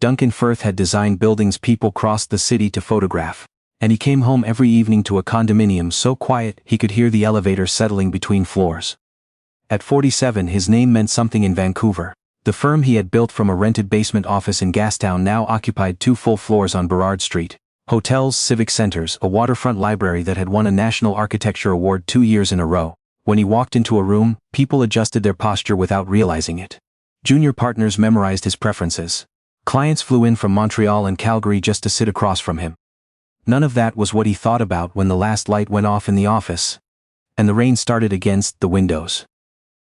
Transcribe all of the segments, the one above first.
Duncan Firth had designed buildings people crossed the city to photograph, and he came home every evening to a condominium so quiet he could hear the elevator settling between floors. At 47, his name meant something in Vancouver. The firm he had built from a rented basement office in Gastown now occupied 2 full floors on Burrard Street. Hotels, civic centers, a waterfront library that had won a National Architecture Award 2 years in a row. When he walked into a room, people adjusted their posture without realizing it. Junior partners memorized his preferences. Clients flew in from Montreal and Calgary just to sit across from him. None of that was what he thought about when the last light went off in the office, and the rain started against the windows.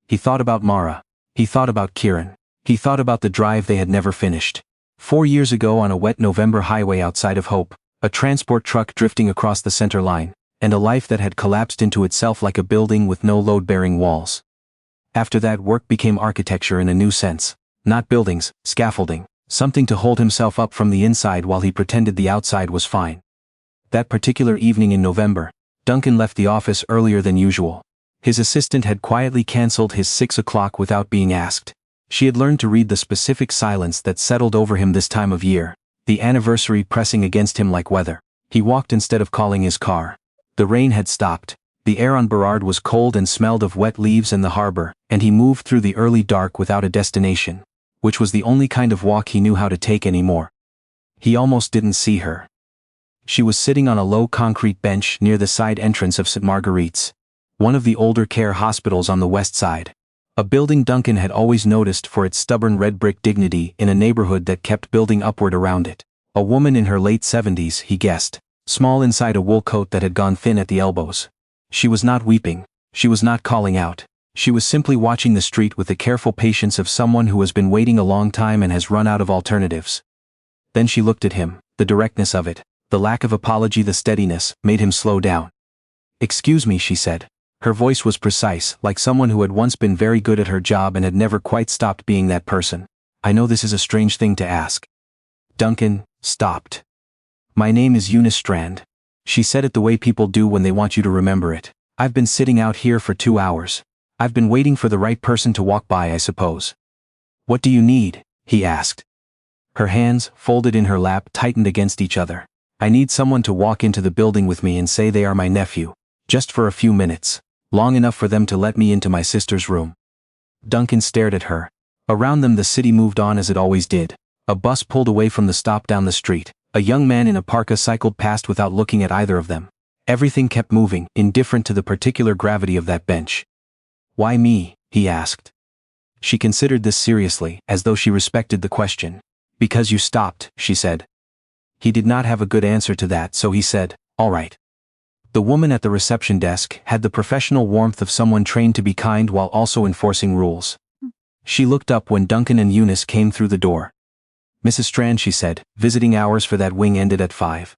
He thought about Mara. He thought about Kieran. He thought about the drive they had never finished. 4 years ago on a wet November highway outside of Hope, a transport truck drifting across the center line, and a life that had collapsed into itself like a building with no load-bearing walls. After that, work became architecture in a new sense. Not buildings, scaffolding, something to hold himself up from the inside while he pretended the outside was fine. That particular evening in November, Duncan left the office earlier than usual. His assistant had quietly cancelled his 6 o'clock without being asked. She had learned to read the specific silence that settled over him this time of year, the anniversary pressing against him like weather. He walked instead of calling his car. The rain had stopped. The air on Burrard was cold and smelled of wet leaves and the harbor, and he moved through the early dark without a destination, which was the only kind of walk he knew how to take anymore. He almost didn't see her. She was sitting on a low concrete bench near the side entrance of St. Marguerite's, one of the older care hospitals on the west side. A building Duncan had always noticed for its stubborn red brick dignity in a neighborhood that kept building upward around it. A woman in her late 70s, he guessed, small inside a wool coat that had gone thin at the elbows. She was not weeping. She was not calling out. She was simply watching the street with the careful patience of someone who has been waiting a long time and has run out of alternatives. Then she looked at him. The directness of it, the lack of apology, the steadiness, made him slow down. "Excuse me," she said. Her voice was precise, like someone who had once been very good at her job and had never quite stopped being that person. "I know this is a strange thing to ask." Duncan stopped. "My name is Eunice Strand." She said it the way people do when they want you to remember it. "I've been sitting out here for 2 hours. I've been waiting for the right person to walk by, I suppose." "What do you need?" he asked. Her hands, folded in her lap, tightened against each other. "I need someone to walk into the building with me and say they are my nephew. Just for a few minutes. Long enough for them to let me into my sister's room." Duncan stared at her. Around them the city moved on as it always did. A bus pulled away from the stop down the street. A young man in a parka cycled past without looking at either of them. Everything kept moving, indifferent to the particular gravity of that bench. "Why me?" he asked. She considered this seriously, as though she respected the question. "Because you stopped," she said. He did not have a good answer to that, so he said, "All right." The woman at the reception desk had the professional warmth of someone trained to be kind while also enforcing rules. She looked up when Duncan and Eunice came through the door. "Mrs. Strand," she said, "visiting hours for that wing ended at 5.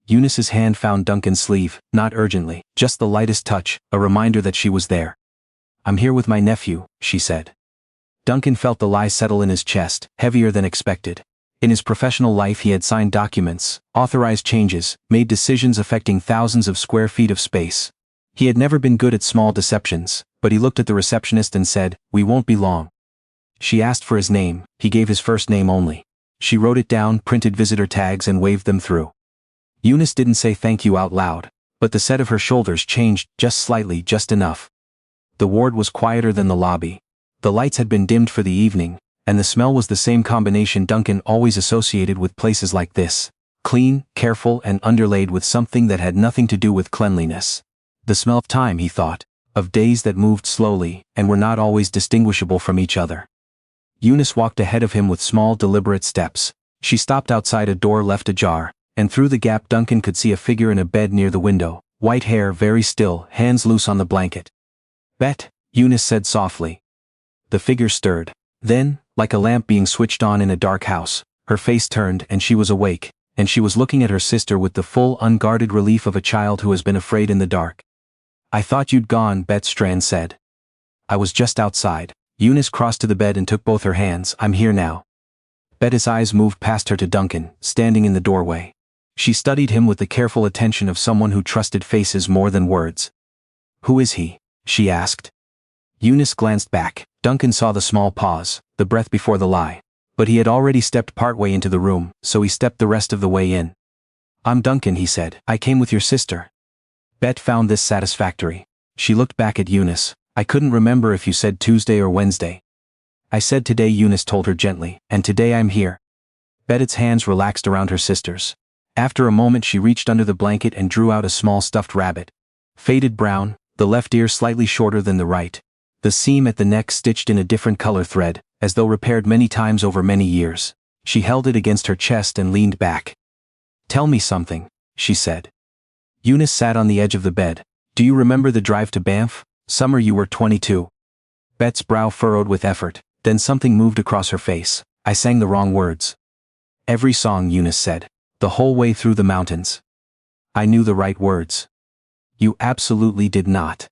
Eunice's hand found Duncan's sleeve, not urgently, just the lightest touch, a reminder that she was there. "I'm here with my nephew," she said. Duncan felt the lie settle in his chest, heavier than expected. In his professional life he had signed documents, authorized changes, made decisions affecting thousands of square feet of space. He had never been good at small deceptions, but he looked at the receptionist and said, "We won't be long." She asked for his name. He gave his first name only. She wrote it down, printed visitor tags and waved them through. Eunice didn't say thank you out loud, but the set of her shoulders changed, just slightly, just enough. The ward was quieter than the lobby. The lights had been dimmed for the evening, and the smell was the same combination Duncan always associated with places like this. Clean, careful, and underlaid with something that had nothing to do with cleanliness. The smell of time, he thought, of days that moved slowly, and were not always distinguishable from each other. Eunice walked ahead of him with small, deliberate steps. She stopped outside a door left ajar, and through the gap Duncan could see a figure in a bed near the window, white hair very still, hands loose on the blanket. "Bette," Eunice said softly. The figure stirred. Then, like a lamp being switched on in a dark house, her face turned and she was awake, and she was looking at her sister with the full, unguarded relief of a child who has been afraid in the dark. "I thought you'd gone," Bette Strand said. "I was just outside." Eunice crossed to the bed and took both her hands. "I'm here now." Bette's eyes moved past her to Duncan, standing in the doorway. She studied him with the careful attention of someone who trusted faces more than words. "Who is he?" she asked. Eunice glanced back. Duncan saw the small pause, the breath before the lie. But he had already stepped partway into the room, so he stepped the rest of the way in. "I'm Duncan," he said. "I came with your sister." Bette found this satisfactory. She looked back at Eunice. "I couldn't remember if you said Tuesday or Wednesday." "I said today," Eunice told her gently, "and today I'm here." Bette's hands relaxed around her sister's. After a moment she reached under the blanket and drew out a small stuffed rabbit. Faded brown, the left ear slightly shorter than the right. The seam at the neck stitched in a different color thread, as though repaired many times over many years. She held it against her chest and leaned back. "Tell me something," she said. Eunice sat on the edge of the bed. "Do you remember the drive to Banff? Summer you were 22. Bette's brow furrowed with effort, then something moved across her face. "I sang the wrong words." "Every song," Eunice said. "The whole way through the mountains." "I knew the right words." "You absolutely did not."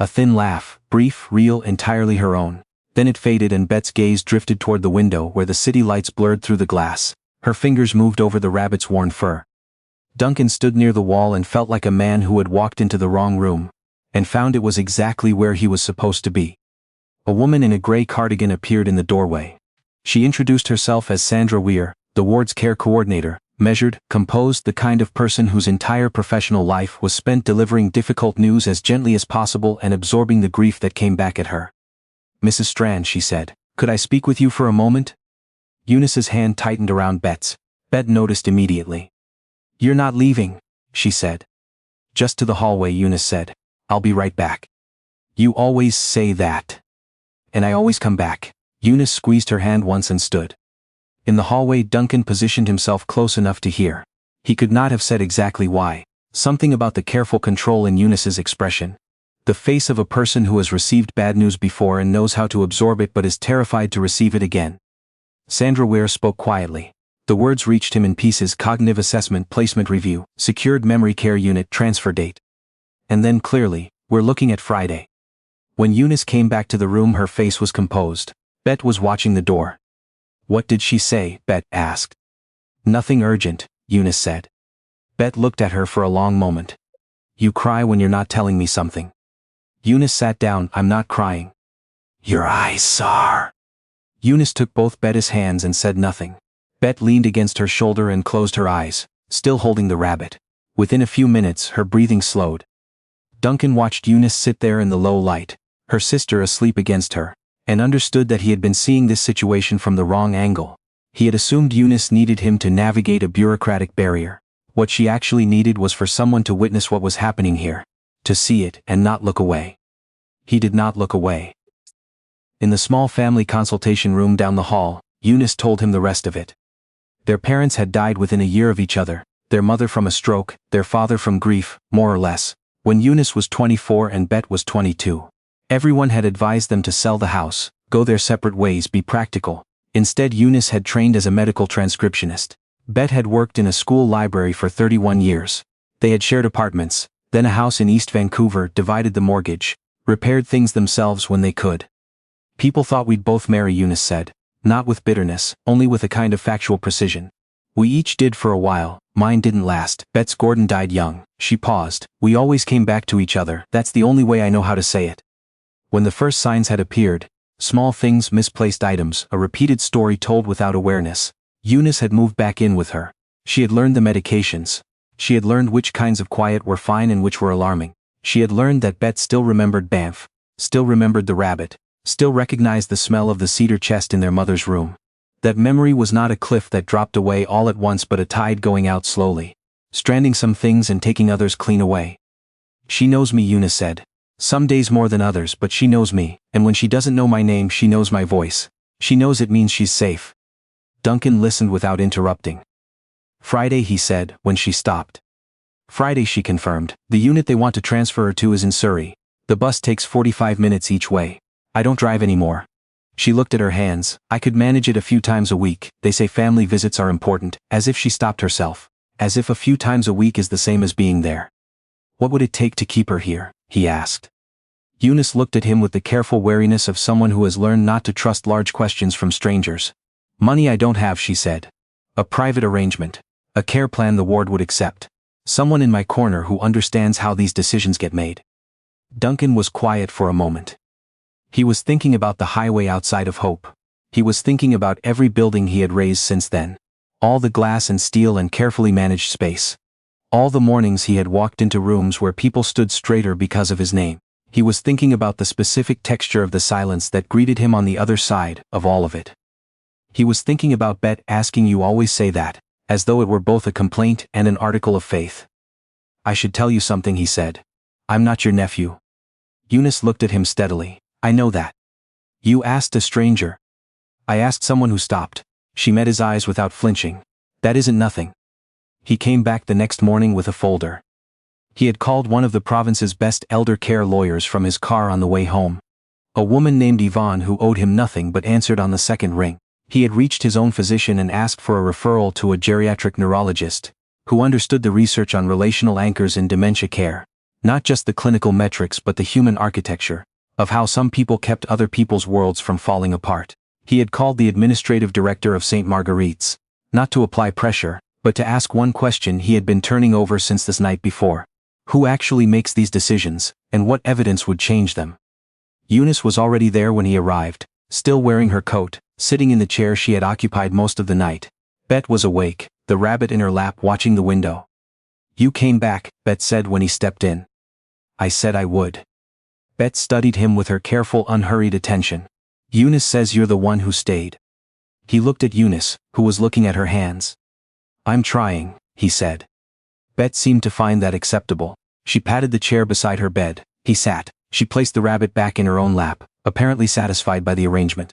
A thin laugh, brief, real, entirely her own. Then it faded and Bette's gaze drifted toward the window where the city lights blurred through the glass. Her fingers moved over the rabbit's worn fur. Duncan stood near the wall and felt like a man who had walked into the wrong room, and found it was exactly where he was supposed to be. A woman in a gray cardigan appeared in the doorway. She introduced herself as Sandra Weir, the ward's care coordinator, measured, composed, the kind of person whose entire professional life was spent delivering difficult news as gently as possible and absorbing the grief that came back at her. "Mrs. Strand," she said, "could I speak with you for a moment?" Eunice's hand tightened around Bette's. Bette noticed immediately. "You're not leaving," she said. "Just to the hallway," Eunice said. "I'll be right back." "You always say that." "And I always come back." Eunice squeezed her hand once and stood. In the hallway Duncan positioned himself close enough to hear. He could not have said exactly why. Something about the careful control in Eunice's expression. The face of a person who has received bad news before and knows how to absorb it but is terrified to receive it again. Sandra Weir spoke quietly. The words reached him in pieces: cognitive assessment, placement review, secured memory care unit, transfer date. And then clearly, "We're looking at Friday." When Eunice came back to the room her face was composed. Bette was watching the door. "What did she say?" Bette asked. "Nothing urgent," Eunice said. Bette looked at her for a long moment. "You cry when you're not telling me something." Eunice sat down. "I'm not crying." "Your eyes are." Eunice took both Bette's hands and said nothing. Bette leaned against her shoulder and closed her eyes, still holding the rabbit. Within a few minutes her breathing slowed. Duncan watched Eunice sit there in the low light, her sister asleep against her, and understood that he had been seeing this situation from the wrong angle. He had assumed Eunice needed him to navigate a bureaucratic barrier. What she actually needed was for someone to witness what was happening here, to see it and not look away. He did not look away. In the small family consultation room down the hall, Eunice told him the rest of it. Their parents had died within a year of each other, their mother from a stroke, their father from grief, more or less, when Eunice was 24 and Bette was 22. Everyone had advised them to sell the house, go their separate ways, be practical. Instead, Eunice had trained as a medical transcriptionist. Bette had worked in a school library for 31 years. They had shared apartments, then a house in East Vancouver, divided the mortgage, repaired things themselves when they could. "People thought we'd both marry," Eunice said, not with bitterness, only with a kind of factual precision. "We each did for a while. Mine didn't last. Bette's Gordon died young." She paused. "We always came back to each other. That's the only way I know how to say it." When the first signs had appeared, small things, misplaced items, a repeated story told without awareness, Eunice had moved back in with her. She had learned the medications. She had learned which kinds of quiet were fine and which were alarming. She had learned that Bette still remembered Banff, still remembered the rabbit, still recognized the smell of the cedar chest in their mother's room. That memory was not a cliff that dropped away all at once but a tide going out slowly, stranding some things and taking others clean away. "She knows me," Eunice said. "Some days more than others, but she knows me, and when she doesn't know my name she knows my voice. She knows it means she's safe." Duncan listened without interrupting. "Friday," he said, when she stopped. "Friday," she confirmed. "The unit they want to transfer her to is in Surrey. The bus takes 45 minutes each way. I don't drive anymore." She looked at her hands. "I could manage it a few times a week. They say family visits are important," as if she stopped herself. As if a few times a week is the same as being there. "What would it take to keep her here?" he asked. Eunice looked at him with the careful wariness of someone who has learned not to trust large questions from strangers. "Money I don't have," she said. "A private arrangement. A care plan the ward would accept. Someone in my corner who understands how these decisions get made." Duncan was quiet for a moment. He was thinking about the highway outside of Hope. He was thinking about every building he had raised since then. All the glass and steel and carefully managed space. All the mornings he had walked into rooms where people stood straighter because of his name. He was thinking about the specific texture of the silence that greeted him on the other side of all of it. He was thinking about Bette asking, "You always say that," as though it were both a complaint and an article of faith. "I should tell you something," he said. "I'm not your nephew." Eunice looked at him steadily. "I know that." "You asked a stranger." "I asked someone who stopped." She met his eyes without flinching. "That isn't nothing." He came back the next morning with a folder. He had called one of the province's best elder care lawyers from his car on the way home. A woman named Yvonne who owed him nothing but answered on the second ring. He had reached his own physician and asked for a referral to a geriatric neurologist, who understood the research on relational anchors in dementia care. Not just the clinical metrics but the human architecture, of how some people kept other people's worlds from falling apart. He had called the administrative director of St. Marguerite's, not to apply pressure, but to ask one question he had been turning over since this night before. Who actually makes these decisions, and what evidence would change them? Eunice was already there when he arrived, still wearing her coat, sitting in the chair she had occupied most of the night. Bette was awake, the rabbit in her lap watching the window. "You came back," Bette said when he stepped in. "I said I would." Bette studied him with her careful, unhurried attention. "Eunice says you're the one who stayed." He looked at Eunice, who was looking at her hands. "I'm trying," he said. Bette seemed to find that acceptable. She patted the chair beside her bed. He sat. She placed the rabbit back in her own lap, apparently satisfied by the arrangement.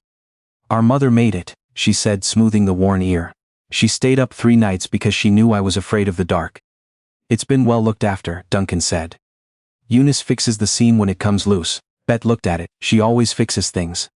"Our mother made it," she said, smoothing the worn ear. "She stayed up 3 nights because she knew I was afraid of the dark." "It's been well looked after," Duncan said. "Eunice fixes the seam when it comes loose." Bette looked at it. "She always fixes things."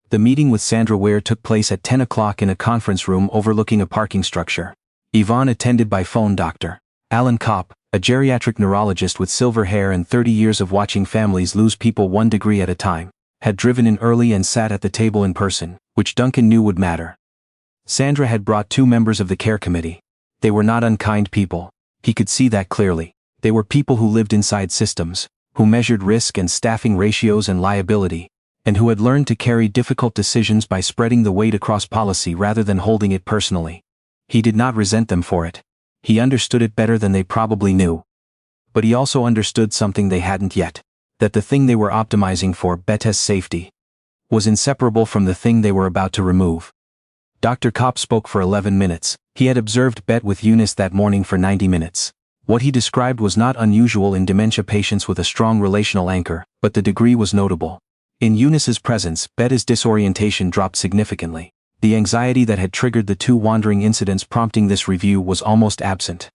The meeting with Sandra Ware took place at 10 o'clock in a conference room overlooking a parking structure. Yvonne attended by phone. Dr. Alan Kopp, a geriatric neurologist with silver hair and 30 years of watching families lose people 1 degree at a time, had driven in early and sat at the table in person, which Duncan knew would matter. Sandra had brought 2 members of the care committee. They were not unkind people. He could see that clearly. They were people who lived inside systems, who measured risk and staffing ratios and liability, and who had learned to carry difficult decisions by spreading the weight across policy rather than holding it personally. He did not resent them for it. He understood it better than they probably knew. But he also understood something they hadn't yet, that the thing they were optimizing for, Bette's safety, was inseparable from the thing they were about to remove. Dr. Kopp spoke for 11 minutes. He had observed Bette with Eunice that morning for 90 minutes. What he described was not unusual in dementia patients with a strong relational anchor, but the degree was notable. In Eunice's presence, Bette's disorientation dropped significantly. The anxiety that had triggered the 2 wandering incidents prompting this review was almost absent.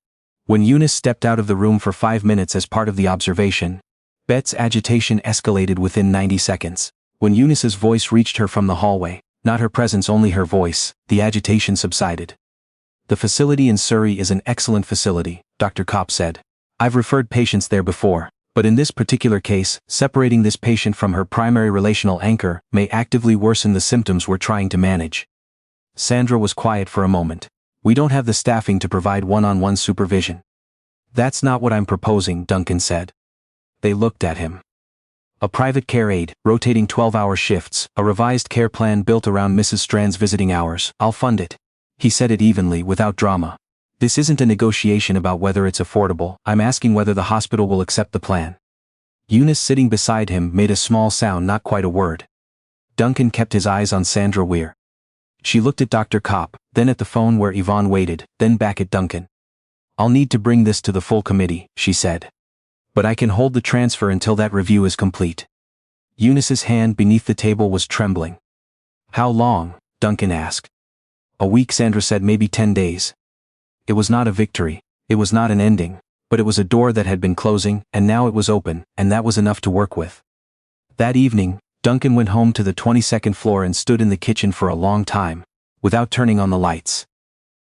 When Eunice stepped out of the room for 5 minutes as part of the observation, Bette's agitation escalated within 90 seconds. When Eunice's voice reached her from the hallway, not her presence, only her voice, the agitation subsided. "The facility in Surrey is an excellent facility," Dr. Kopp said. "I've referred patients there before, but in this particular case, separating this patient from her primary relational anchor may actively worsen the symptoms we're trying to manage." Sandra was quiet for a moment. "We don't have the staffing to provide one-on-one supervision." "That's not what I'm proposing," Duncan said. They looked at him. "A private care aide, rotating 12-hour shifts, a revised care plan built around Mrs. Strand's visiting hours. I'll fund it." He said it evenly, without drama. "This isn't a negotiation about whether it's affordable. I'm asking whether the hospital will accept the plan." Eunice, sitting beside him, made a small sound, not quite a word. Duncan kept his eyes on Sandra Ware. She looked at Dr. Kopp, then at the phone where Yvonne waited, then back at Duncan. "I'll need to bring this to the full committee," she said. "But I can hold the transfer until that review is complete." Eunice's hand beneath the table was trembling. "How long?" Duncan asked. "A week," Sandra said. "Maybe 10 days. It was not a victory. It was not an ending. But it was a door that had been closing, and now it was open, and that was enough to work with." That evening, Duncan went home to the 22nd floor and stood in the kitchen for a long time, without turning on the lights.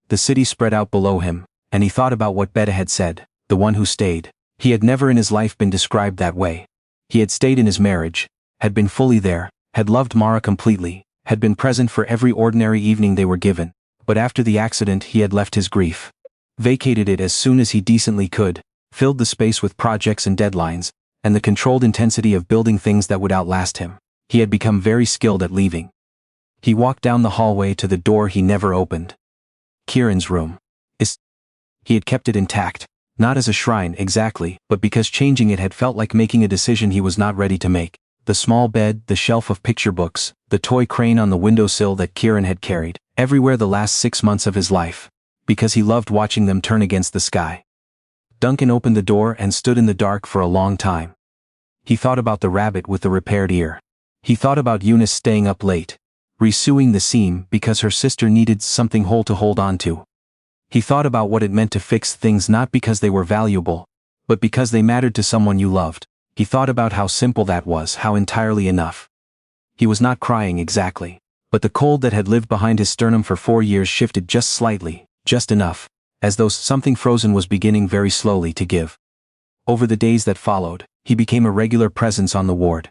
The city spread out below him, and he thought about what Bette had said, the one who stayed. He had never in his life been described that way. He had stayed in his marriage, had been fully there, had loved Mara completely, had been present for every ordinary evening they were given, but after the accident he had left his grief. Vacated it as soon as he decently could, filled the space with projects and deadlines, and the controlled intensity of building things that would outlast him. He had become very skilled at leaving. He walked down the hallway to the door he never opened. Kieran's room. He had kept it intact, not as a shrine exactly, but because changing it had felt like making a decision he was not ready to make. The small bed, the shelf of picture books, the toy crane on the windowsill that Kieran had carried, everywhere the last 6 months of his life, because he loved watching them turn against the sky. Duncan opened the door and stood in the dark for a long time. He thought about the rabbit with the repaired ear. He thought about Eunice staying up late, resewing the seam because her sister needed something whole to hold on to. He thought about what it meant to fix things not because they were valuable, but because they mattered to someone you loved. He thought about how simple that was, how entirely enough. He was not crying exactly, but the cold that had lived behind his sternum for 4 years shifted just slightly, just enough, as though something frozen was beginning very slowly to give. Over the days that followed, he became a regular presence on the ward.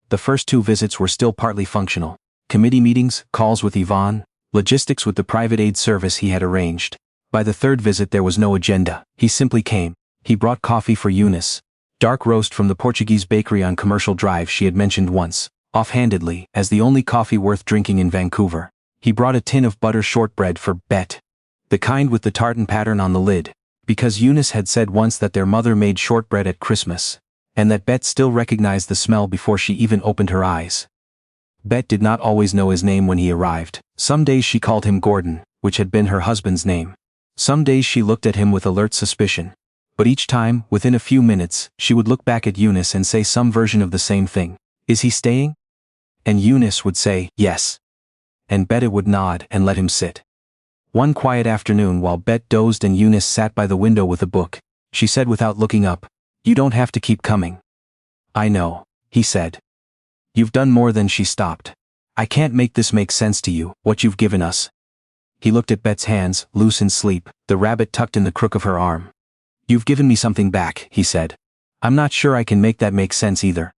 The first 2 visits were still partly functional. Committee meetings, calls with Yvonne, logistics with the private aid service he had arranged. By the 3rd visit there was no agenda. He simply came. He brought coffee for Eunice. Dark roast from the Portuguese bakery on Commercial Drive she had mentioned once, offhandedly, as the only coffee worth drinking in Vancouver. He brought a tin of butter shortbread for Bette, the kind with the tartan pattern on the lid, because Eunice had said once that their mother made shortbread at Christmas, and that Bette still recognized the smell before she even opened her eyes. Bette did not always know his name when he arrived. Some days she called him Gordon, which had been her husband's name. Some days she looked at him with alert suspicion. But each time, within a few minutes, she would look back at Eunice and say some version of the same thing. Is he staying? And Eunice would say, yes. And Bette would nod and let him sit. One quiet afternoon while Bette dozed and Eunice sat by the window with a book, she said without looking up, "You don't have to keep coming." "I know," he said. "You've done more than." She stopped. "I can't make this make sense to you, what you've given us." He looked at Bette's hands, loose in sleep, the rabbit tucked in the crook of her arm. "You've given me something back," he said. "I'm not sure I can make that make sense either."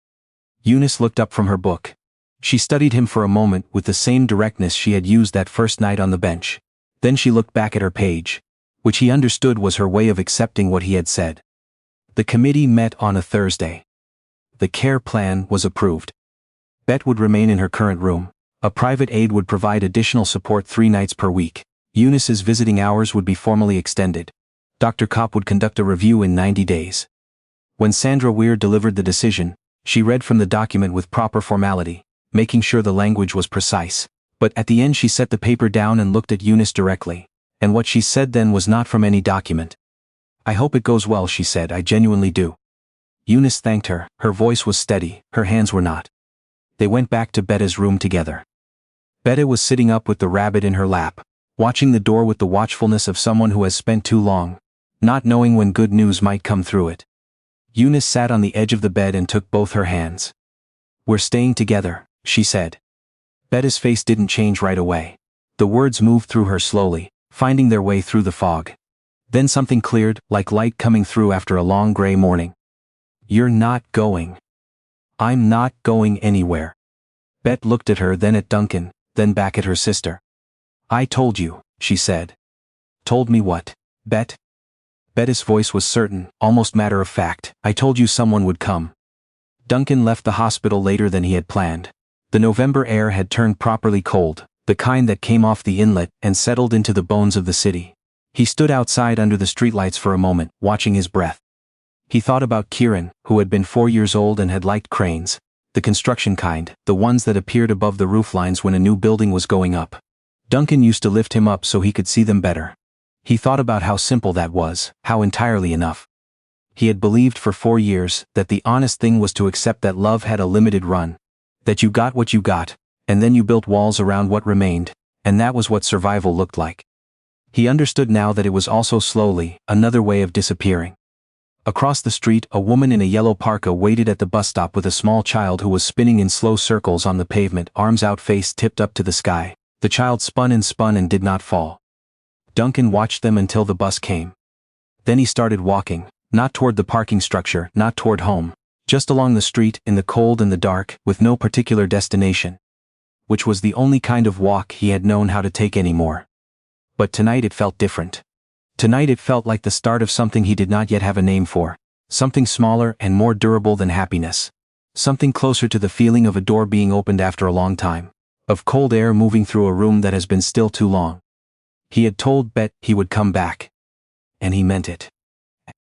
Eunice looked up from her book. She studied him for a moment with the same directness she had used that first night on the bench. Then she looked back at her page, which he understood was her way of accepting what he had said. The committee met on a Thursday. The care plan was approved. Bette would remain in her current room. A private aide would provide additional support 3 nights per week. Eunice's visiting hours would be formally extended. Dr. Kopp would conduct a review in 90 days. When Sandra Weir delivered the decision, she read from the document with proper formality, making sure the language was precise. But at the end she set the paper down and looked at Eunice directly. And what she said then was not from any document. "I hope it goes well," she said. "I genuinely do." Eunice thanked her. Her voice was steady, her hands were not. They went back to Bette's room together. Bette was sitting up with the rabbit in her lap, watching the door with the watchfulness of someone who has spent too long, not knowing when good news might come through it. Eunice sat on the edge of the bed and took both her hands. "We're staying together," she said. Bette's face didn't change right away. The words moved through her slowly, finding their way through the fog. Then something cleared, like light coming through after a long gray morning. "You're not going." "I'm not going anywhere." Bette looked at her, then at Duncan, then back at her sister. "I told you," she said. "Told me what, Bette?" Bette's voice was certain, almost matter of fact. "I told you someone would come." Duncan left the hospital later than he had planned. The November air had turned properly cold, the kind that came off the inlet and settled into the bones of the city. He stood outside under the streetlights for a moment, watching his breath. He thought about Kieran, who had been 4 years old and had liked cranes. The construction kind, the ones that appeared above the rooflines when a new building was going up. Duncan used to lift him up so he could see them better. He thought about how simple that was, how entirely enough. He had believed for 4 years that the honest thing was to accept that love had a limited run. That you got what you got, and then you built walls around what remained, and that was what survival looked like. He understood now that it was also slowly, another way of disappearing. Across the street, a woman in a yellow parka waited at the bus stop with a small child who was spinning in slow circles on the pavement, arms out, face tipped up to the sky. The child spun and did not fall. Duncan watched them until the bus came. Then he started walking, not toward the parking structure, not toward home, just along the street, in the cold and the dark, with no particular destination. Which was the only kind of walk he had known how to take anymore. But tonight it felt different. Tonight it felt like the start of something he did not yet have a name for. Something smaller and more durable than happiness. Something closer to the feeling of a door being opened after a long time. of cold air moving through a room that has been still too long. He had told Bette he would come back. And he meant it.